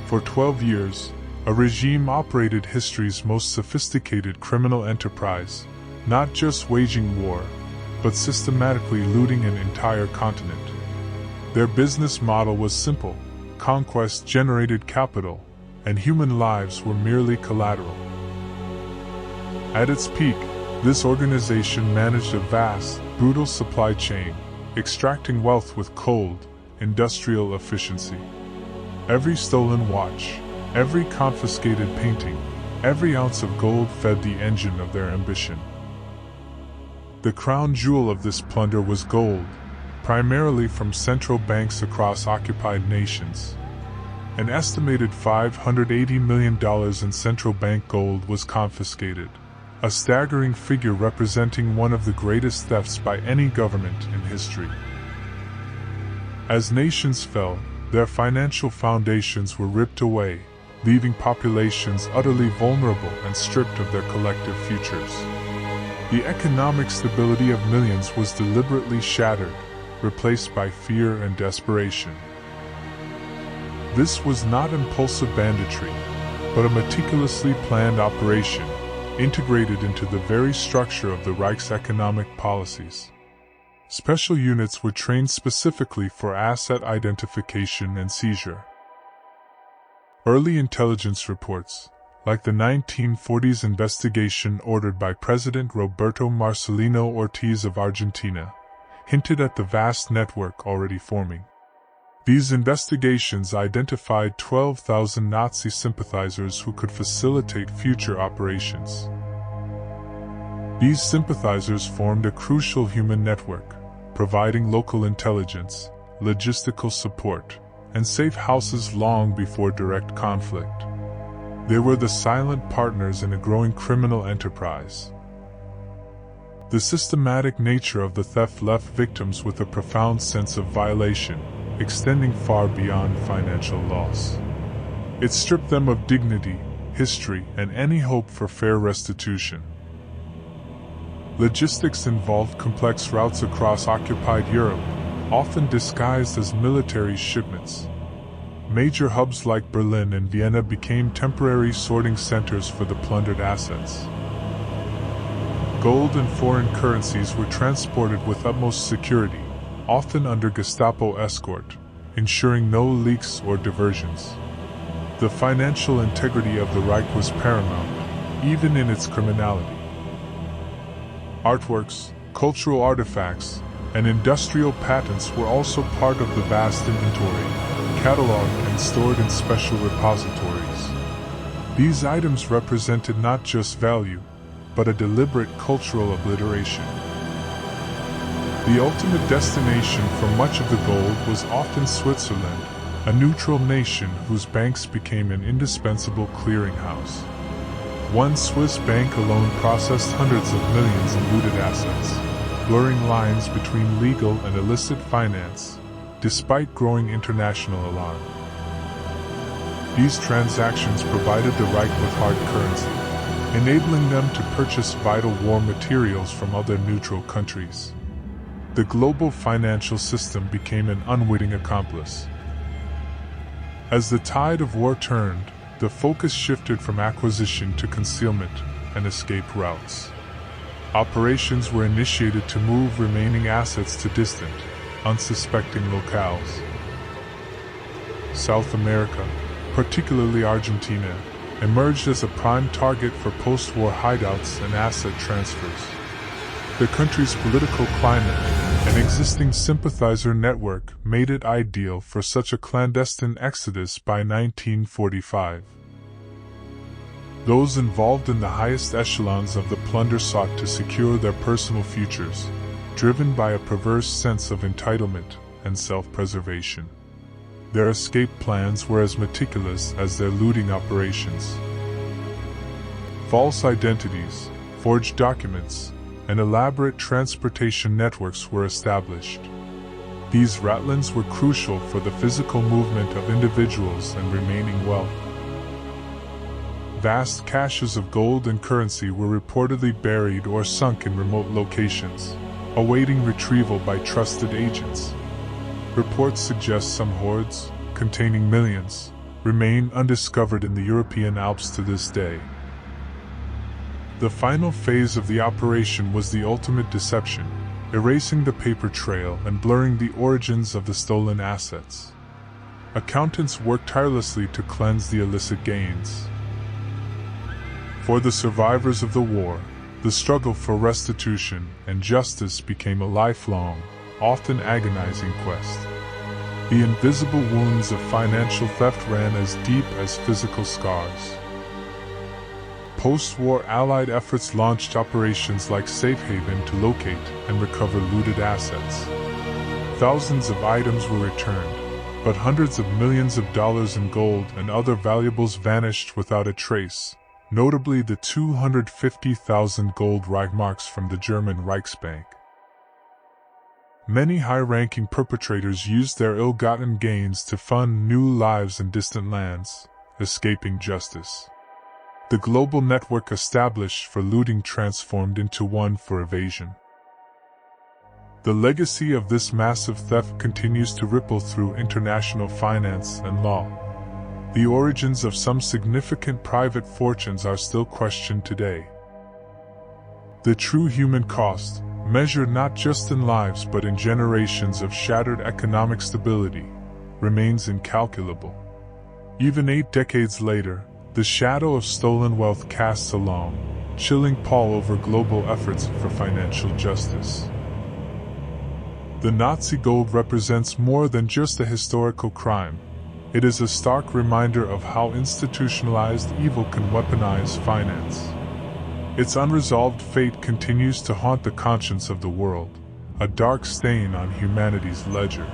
For 12 years, a regime operated history's most sophisticated criminal enterprise, not just waging war, but systematically looting an entire continent. Their business model was simple: conquest generated capital, and human lives were merely collateral. At its peak, this organization managed a vast, brutal supply chain, extracting wealth with cold, industrial efficiency. Every stolen watch, every confiscated painting, every ounce of gold fed the engine of their ambition. The crown jewel of this plunder was gold, primarily from central banks across occupied nations. An estimated $580 million in central bank gold was confiscated, a staggering figure representing one of the greatest thefts by any government in history. As nations fell, their financial foundations were ripped away, leaving populations utterly vulnerable and stripped of their collective futures. The economic stability of millions was deliberately shattered, replaced by fear and desperation. This was not impulsive banditry, but a meticulously planned operation, integrated into the very structure of the Reich's economic policies. Special units were trained specifically for asset identification and seizure. Early intelligence reports, like the 1940s investigation ordered by President Roberto Marcelino Ortiz of Argentina, hinted at the vast network already forming. These investigations identified 12,000 Nazi sympathizers who could facilitate future operations. These sympathizers formed a crucial human network, providing local intelligence, logistical support, and safe houses long before direct conflict. They were the silent partners in a growing criminal enterprise. The systematic nature of the theft left victims with a profound sense of violation, extending far beyond financial loss. It stripped them of dignity, history, and any hope for fair restitution. Logistics involved complex routes across occupied Europe, often disguised as military shipments. Major hubs like Berlin and Vienna became temporary sorting centers for the plundered assets. Gold and foreign currencies were transported with utmost security, often under Gestapo escort, ensuring no leaks or diversions. The financial integrity of the Reich was paramount, even in its criminality. Artworks, cultural artifacts, and industrial patents were also part of the vast inventory, cataloged and stored in special repositories. These items represented not just value, but a deliberate cultural obliteration. The ultimate destination for much of the gold was often Switzerland, a neutral nation whose banks became an indispensable clearinghouse. One Swiss bank alone processed hundreds of millions in looted assets, blurring lines between legal and illicit finance, despite growing international alarm. These transactions provided the Reich with hard currency, enabling them to purchase vital war materials from other neutral countries. The global financial system became an unwitting accomplice. As the tide of war turned, the focus shifted from acquisition to concealment and escape routes. Operations were initiated to move remaining assets to distant, unsuspecting locales. South America, particularly Argentina, emerged as a prime target for post-war hideouts and asset transfers. The country's political climate and existing sympathizer network made it ideal for such a clandestine exodus by 1945. Those involved in the highest echelons of the plunder sought to secure their personal futures, driven by a perverse sense of entitlement and self-preservation. Their escape plans were as meticulous as their looting operations. False identities, forged documents, and elaborate transportation networks were established. These ratlins were crucial for the physical movement of individuals and remaining wealth. Vast caches of gold and currency were reportedly buried or sunk in remote locations, awaiting retrieval by trusted agents. Reports suggest some hoards, containing millions, remain undiscovered in the European Alps to this day. The final phase of the operation was the ultimate deception, erasing the paper trail and blurring the origins of the stolen assets. Accountants worked tirelessly to cleanse the illicit gains. For the survivors of the war, the struggle for restitution and justice became a lifelong, often agonizing quest. The invisible wounds of financial theft ran as deep as physical scars. Post-war Allied efforts launched operations like Safe Haven to locate and recover looted assets. Thousands of items were returned, but hundreds of millions of dollars in gold and other valuables vanished without a trace, notably the 250,000 gold Reichmarks from the German Reichsbank. Many high-ranking perpetrators used their ill-gotten gains to fund new lives in distant lands, escaping justice. The global network established for looting transformed into one for evasion. The legacy of this massive theft continues to ripple through international finance and law. The origins of some significant private fortunes are still questioned today. The true human cost, measured not just in lives but in generations of shattered economic stability, remains incalculable. Even 8 decades later, the shadow of stolen wealth casts a long, chilling pall over global efforts for financial justice. The Nazi gold represents more than just a historical crime. It is a stark reminder of how institutionalized evil can weaponize finance. Its unresolved fate continues to haunt the conscience of the world, a dark stain on humanity's ledger.